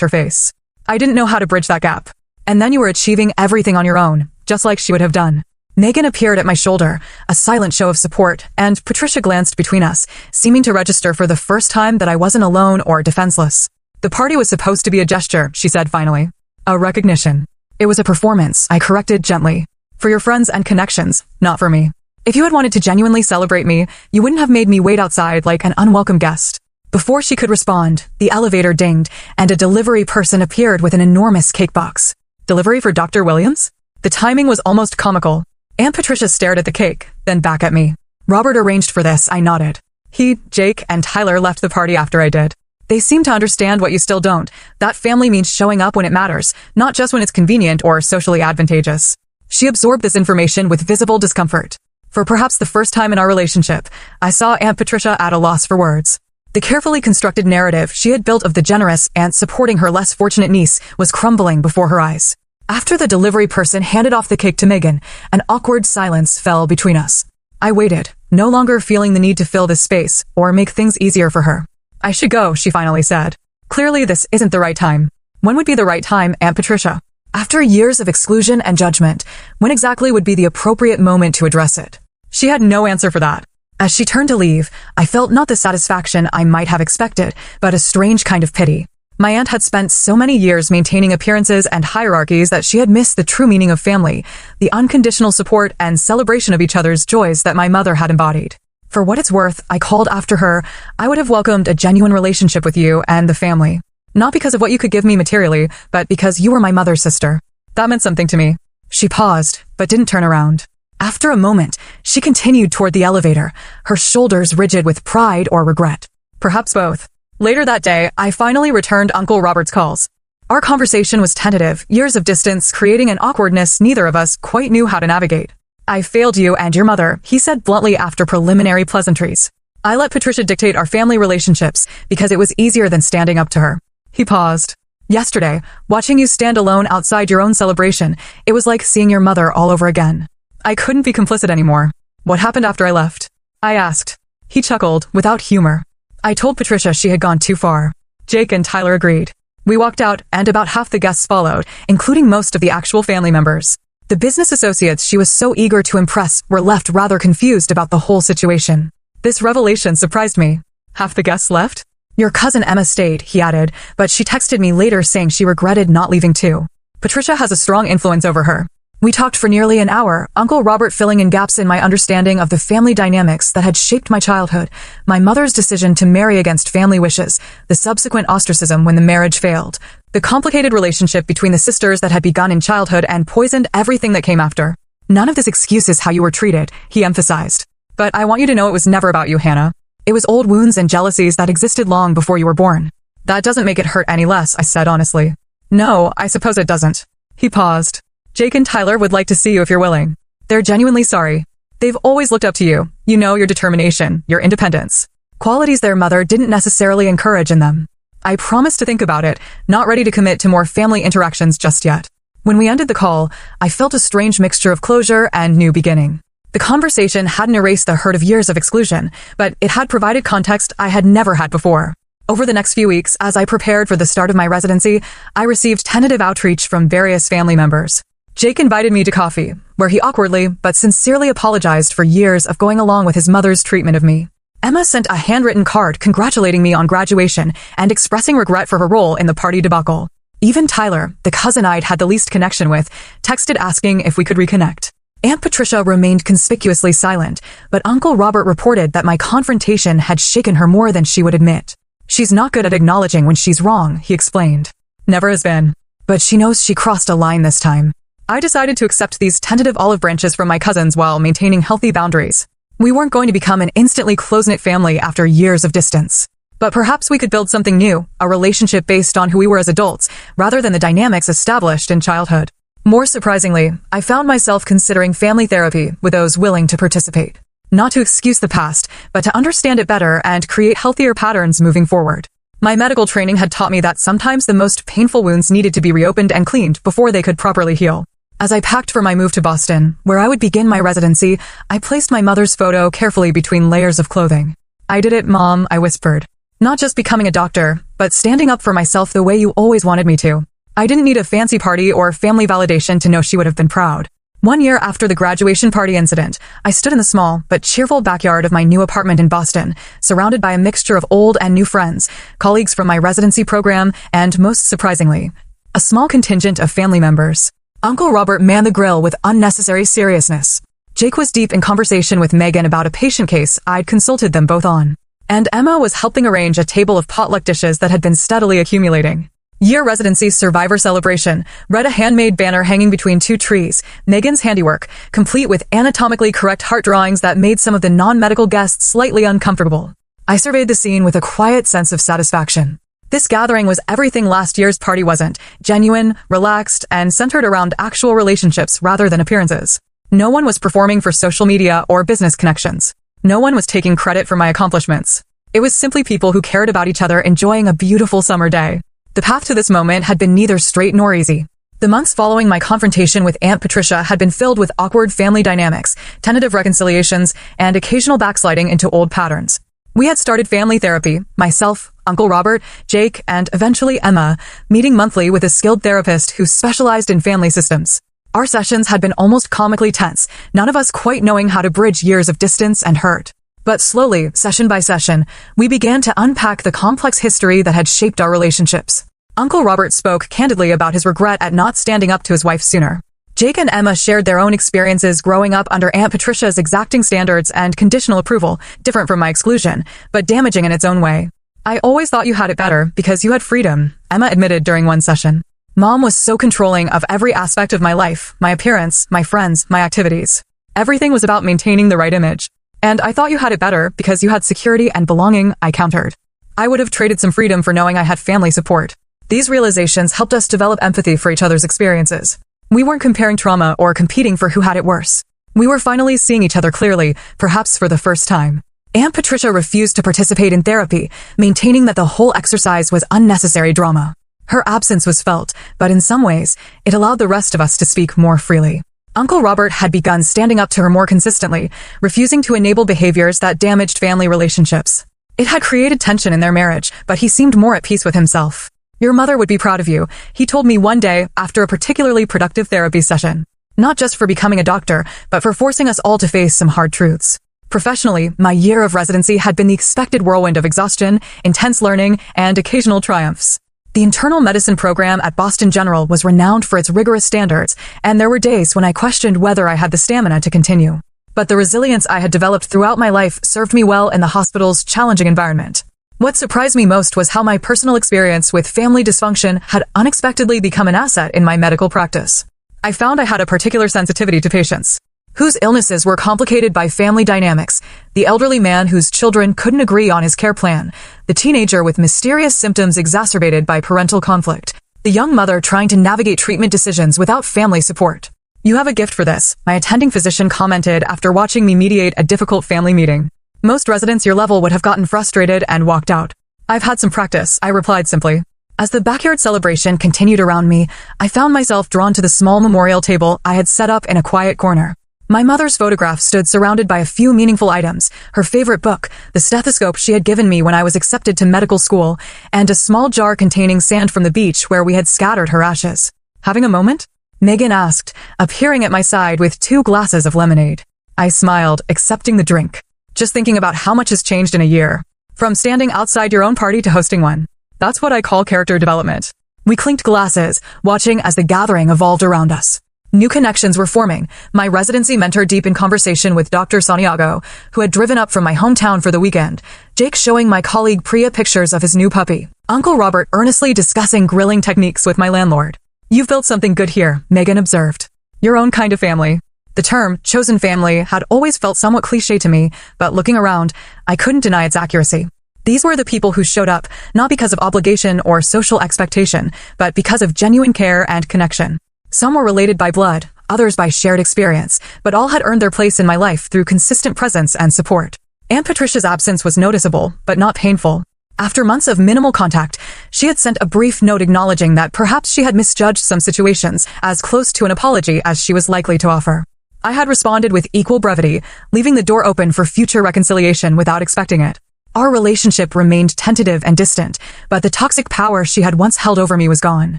her face. I didn't know how to bridge that gap. And then you were achieving everything on your own, just like she would have done. Megan appeared at my shoulder, a silent show of support, and Patricia glanced between us, seeming to register for the first time that I wasn't alone or defenseless. The party was supposed to be a gesture, she said finally. A recognition. It was a performance, I corrected gently. For your friends and connections, not for me. If you had wanted to genuinely celebrate me, you wouldn't have made me wait outside like an unwelcome guest. Before she could respond, the elevator dinged, and a delivery person appeared with an enormous cake box. Delivery for Dr. Williams? The timing was almost comical. Aunt Patricia stared at the cake, then back at me. Robert arranged for this, I nodded. He, Jake, and Tyler left the party after I did. They seem to understand what you still don't. That family means showing up when it matters, not just when it's convenient or socially advantageous. She absorbed this information with visible discomfort. For perhaps the first time in our relationship, I saw Aunt Patricia at a loss for words. The carefully constructed narrative she had built of the generous aunt supporting her less fortunate niece was crumbling before her eyes. After the delivery person handed off the cake to Megan, an awkward silence fell between us. I waited, no longer feeling the need to fill this space or make things easier for her. I should go, she finally said. Clearly this isn't the right time. When would be the right time, Aunt Patricia? After years of exclusion and judgment, when exactly would be the appropriate moment to address it? She had no answer for that. As she turned to leave, I felt not the satisfaction I might have expected, but a strange kind of pity. My aunt had spent so many years maintaining appearances and hierarchies that she had missed the true meaning of family, the unconditional support and celebration of each other's joys that my mother had embodied. For what it's worth, I called after her. I would have welcomed a genuine relationship with you and the family. Not because of what you could give me materially, but because you were my mother's sister. That meant something to me. She paused, but didn't turn around. After a moment, she continued toward the elevator, her shoulders rigid with pride or regret. Perhaps both. Later that day, I finally returned Uncle Robert's calls. Our conversation was tentative, years of distance creating an awkwardness neither of us quite knew how to navigate. I failed you and your mother, he said bluntly after preliminary pleasantries. I let Patricia dictate our family relationships because it was easier than standing up to her. He paused. Yesterday, watching you stand alone outside your own celebration, it was like seeing your mother all over again. I couldn't be complicit anymore. What happened after I left? I asked. He chuckled, without humor. I told Patricia she had gone too far. Jake and Tyler agreed. We walked out, and about half the guests followed, including most of the actual family members. The business associates she was so eager to impress were left rather confused about the whole situation. This revelation surprised me. Half the guests left? Your cousin Emma stayed, he added, but she texted me later saying she regretted not leaving too. Patricia has a strong influence over her. We talked for nearly an hour, Uncle Robert filling in gaps in my understanding of the family dynamics that had shaped my childhood, my mother's decision to marry against family wishes, the subsequent ostracism when the marriage failed, the complicated relationship between the sisters that had begun in childhood and poisoned everything that came after. None of this excuses how you were treated, he emphasized. But I want you to know it was never about you, Hannah. It was old wounds and jealousies that existed long before you were born. That doesn't make it hurt any less, I said honestly. No, I suppose it doesn't. He paused. Jake and Tyler would like to see you if you're willing. They're genuinely sorry. They've always looked up to you. You know, your determination, your independence. Qualities their mother didn't necessarily encourage in them. I promised to think about it, not ready to commit to more family interactions just yet. When we ended the call, I felt a strange mixture of closure and new beginning. The conversation hadn't erased the hurt of years of exclusion, but it had provided context I had never had before. Over the next few weeks, as I prepared for the start of my residency, I received tentative outreach from various family members. Jake invited me to coffee, where he awkwardly but sincerely apologized for years of going along with his mother's treatment of me. Emma sent a handwritten card congratulating me on graduation and expressing regret for her role in the party debacle. Even Tyler, the cousin I'd had the least connection with, texted asking if we could reconnect. Aunt Patricia remained conspicuously silent, but Uncle Robert reported that my confrontation had shaken her more than she would admit. She's not good at acknowledging when she's wrong, he explained. Never has been. But she knows she crossed a line this time. I decided to accept these tentative olive branches from my cousins while maintaining healthy boundaries. We weren't going to become an instantly close-knit family after years of distance. But perhaps we could build something new, a relationship based on who we were as adults, rather than the dynamics established in childhood. More surprisingly, I found myself considering family therapy with those willing to participate. Not to excuse the past, but to understand it better and create healthier patterns moving forward. My medical training had taught me that sometimes the most painful wounds needed to be reopened and cleaned before they could properly heal. As I packed for my move to Boston, where I would begin my residency, I placed my mother's photo carefully between layers of clothing. "I did it, Mom," I whispered. "Not just becoming a doctor, but standing up for myself the way you always wanted me to." I didn't need a fancy party or family validation to know she would have been proud. 1 year after the graduation party incident, I stood in the small but cheerful backyard of my new apartment in Boston, surrounded by a mixture of old and new friends, colleagues from my residency program, and most surprisingly, a small contingent of family members. Uncle Robert manned the grill with unnecessary seriousness. Jake was deep in conversation with Megan about a patient case I'd consulted them both on. And Emma was helping arrange a table of potluck dishes that had been steadily accumulating. Year Residency Survivor Celebration read a handmade banner hanging between 2 trees, Megan's handiwork, complete with anatomically correct heart drawings that made some of the non-medical guests slightly uncomfortable. I surveyed the scene with a quiet sense of satisfaction. This gathering was everything last year's party wasn't: genuine, relaxed, and centered around actual relationships rather than appearances. No one was performing for social media or business connections. No one was taking credit for my accomplishments. It was simply people who cared about each other enjoying a beautiful summer day. The path to this moment had been neither straight nor easy. The months following my confrontation with Aunt Patricia had been filled with awkward family dynamics, tentative reconciliations, and occasional backsliding into old patterns. We had started family therapy, myself, Uncle Robert, Jake, and eventually Emma, meeting monthly with a skilled therapist who specialized in family systems. Our sessions had been almost comically tense, none of us quite knowing how to bridge years of distance and hurt. But slowly, session by session, we began to unpack the complex history that had shaped our relationships. Uncle Robert spoke candidly about his regret at not standing up to his wife sooner. Jake and Emma shared their own experiences growing up under Aunt Patricia's exacting standards and conditional approval, different from my exclusion, but damaging in its own way. "I always thought you had it better because you had freedom," Emma admitted during one session. "Mom was so controlling of every aspect of my life, my appearance, my friends, my activities. Everything was about maintaining the right image. And I thought you had it better because you had security and belonging," I countered. "I would have traded some freedom for knowing I had family support." These realizations helped us develop empathy for each other's experiences. We weren't comparing trauma or competing for who had it worse. We were finally seeing each other clearly, perhaps for the first time. Aunt Patricia refused to participate in therapy, maintaining that the whole exercise was unnecessary drama. Her absence was felt, but in some ways, it allowed the rest of us to speak more freely. Uncle Robert had begun standing up to her more consistently, refusing to enable behaviors that damaged family relationships. It had created tension in their marriage, but he seemed more at peace with himself. "Your mother would be proud of you," he told me one day after a particularly productive therapy session. Not just for becoming a doctor, but for forcing us all to face some hard truths. Professionally, my year of residency had been the expected whirlwind of exhaustion, intense learning, and occasional triumphs. The internal medicine program at Boston General was renowned for its rigorous standards, and there were days when I questioned whether I had the stamina to continue. But the resilience I had developed throughout my life served me well in the hospital's challenging environment. What surprised me most was how my personal experience with family dysfunction had unexpectedly become an asset in my medical practice. I found I had a particular sensitivity to patients whose illnesses were complicated by family dynamics: the elderly man whose children couldn't agree on his care plan, the teenager with mysterious symptoms exacerbated by parental conflict, the young mother trying to navigate treatment decisions without family support. "You have a gift for this," my attending physician commented after watching me mediate a difficult family meeting. "Most residents your level would have gotten frustrated and walked out." "I've had some practice," I replied simply. As the backyard celebration continued around me, I found myself drawn to the small memorial table I had set up in a quiet corner. My mother's photograph stood surrounded by a few meaningful items: her favorite book, the stethoscope she had given me when I was accepted to medical school, and a small jar containing sand from the beach where we had scattered her ashes. "Having a moment?" Megan asked, appearing at my side with 2 glasses of lemonade. I smiled, accepting the drink. "Just thinking about how much has changed in a year. From standing outside your own party to hosting one. That's what I call character development." We clinked glasses, watching as the gathering evolved around us. New connections were forming, my residency mentor deep in conversation with Dr. Santiago, who had driven up from my hometown for the weekend, Jake showing my colleague Priya pictures of his new puppy, Uncle Robert earnestly discussing grilling techniques with my landlord. "You've built something good here," Megan observed. Your own kind of family. The term, chosen family, had always felt somewhat cliché to me, but looking around, I couldn't deny its accuracy. These were the people who showed up, not because of obligation or social expectation, but because of genuine care and connection. Some were related by blood, others by shared experience, but all had earned their place in my life through consistent presence and support. Aunt Patricia's absence was noticeable, but not painful. After months of minimal contact, she had sent a brief note acknowledging that perhaps she had misjudged some situations, as close to an apology as she was likely to offer. I had responded with equal brevity, leaving the door open for future reconciliation without expecting it. Our relationship remained tentative and distant, but the toxic power she had once held over me was gone.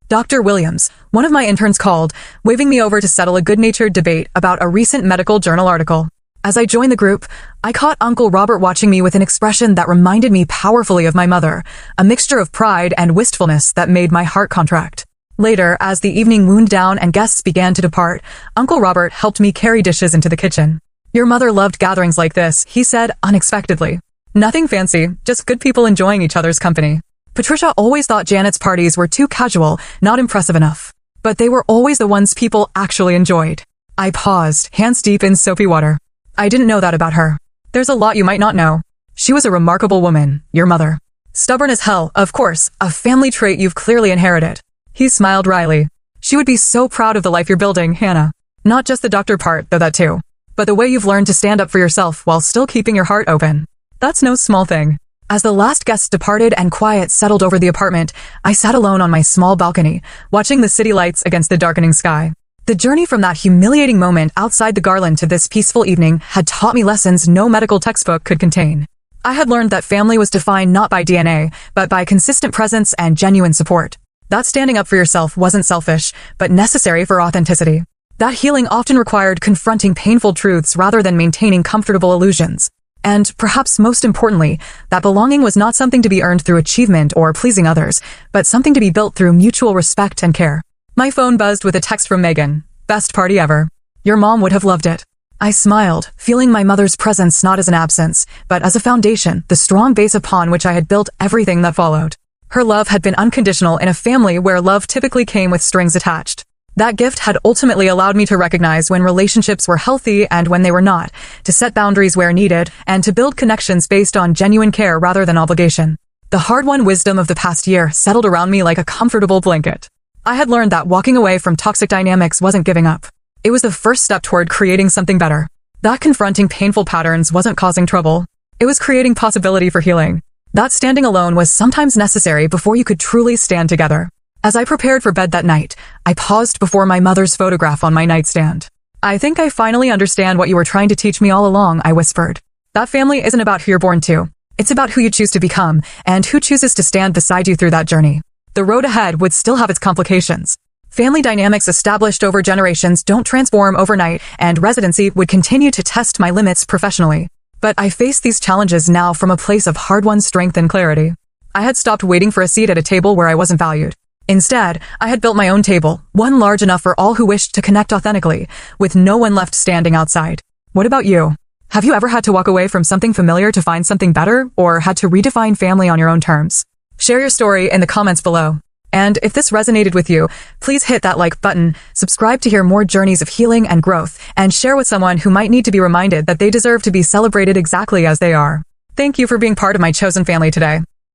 Dr. Williams, one of my interns, called, waving me over to settle a good-natured debate about a recent medical journal article. As I joined the group, I caught Uncle Robert watching me with an expression that reminded me powerfully of my mother, a mixture of pride and wistfulness that made my heart contract. Later, as the evening wound down and guests began to depart, Uncle Robert helped me carry dishes into the kitchen. Your mother loved gatherings like this, he said unexpectedly. Nothing fancy, just good people enjoying each other's company. Patricia always thought Janet's parties were too casual, not impressive enough. But they were always the ones people actually enjoyed. I paused, hands deep in soapy water. I didn't know that about her. There's a lot you might not know. She was a remarkable woman, your mother. Stubborn as hell, of course, a family trait you've clearly inherited. He smiled wryly. She would be so proud of the life you're building, Hannah. Not just the doctor part, though that too. But the way you've learned to stand up for yourself while still keeping your heart open. That's no small thing. As the last guests departed and quiet settled over the apartment, I sat alone on my small balcony, watching the city lights against the darkening sky. The journey from that humiliating moment outside the Garland to this peaceful evening had taught me lessons no medical textbook could contain. I had learned that family was defined not by DNA, but by consistent presence and genuine support. That standing up for yourself wasn't selfish, but necessary for authenticity. That healing often required confronting painful truths rather than maintaining comfortable illusions. And, perhaps most importantly, that belonging was not something to be earned through achievement or pleasing others, but something to be built through mutual respect and care. My phone buzzed with a text from Megan. Best party ever. Your mom would have loved it. I smiled, feeling my mother's presence not as an absence, but as a foundation, the strong base upon which I had built everything that followed. Her love had been unconditional in a family where love typically came with strings attached. That gift had ultimately allowed me to recognize when relationships were healthy and when they were not, to set boundaries where needed, and to build connections based on genuine care rather than obligation. The hard-won wisdom of the past year settled around me like a comfortable blanket. I had learned that walking away from toxic dynamics wasn't giving up. It was the first step toward creating something better. That confronting painful patterns wasn't causing trouble. It was creating possibility for healing. That standing alone was sometimes necessary before you could truly stand together. As I prepared for bed that night, I paused before my mother's photograph on my nightstand. I think I finally understand what you were trying to teach me all along, I whispered. That family isn't about who you're born to. It's about who you choose to become, and who chooses to stand beside you through that journey. The road ahead would still have its complications. Family dynamics established over generations don't transform overnight, and residency would continue to test my limits professionally. But I face these challenges now from a place of hard-won strength and clarity. I had stopped waiting for a seat at a table where I wasn't valued. Instead, I had built my own table, one large enough for all who wished to connect authentically, with no one left standing outside. What about you? Have you ever had to walk away from something familiar to find something better, or had to redefine family on your own terms? Share your story in the comments below. And if this resonated with you, please hit that like button, subscribe to hear more journeys of healing and growth, and share with someone who might need to be reminded that they deserve to be celebrated exactly as they are. Thank you for being part of my chosen family today.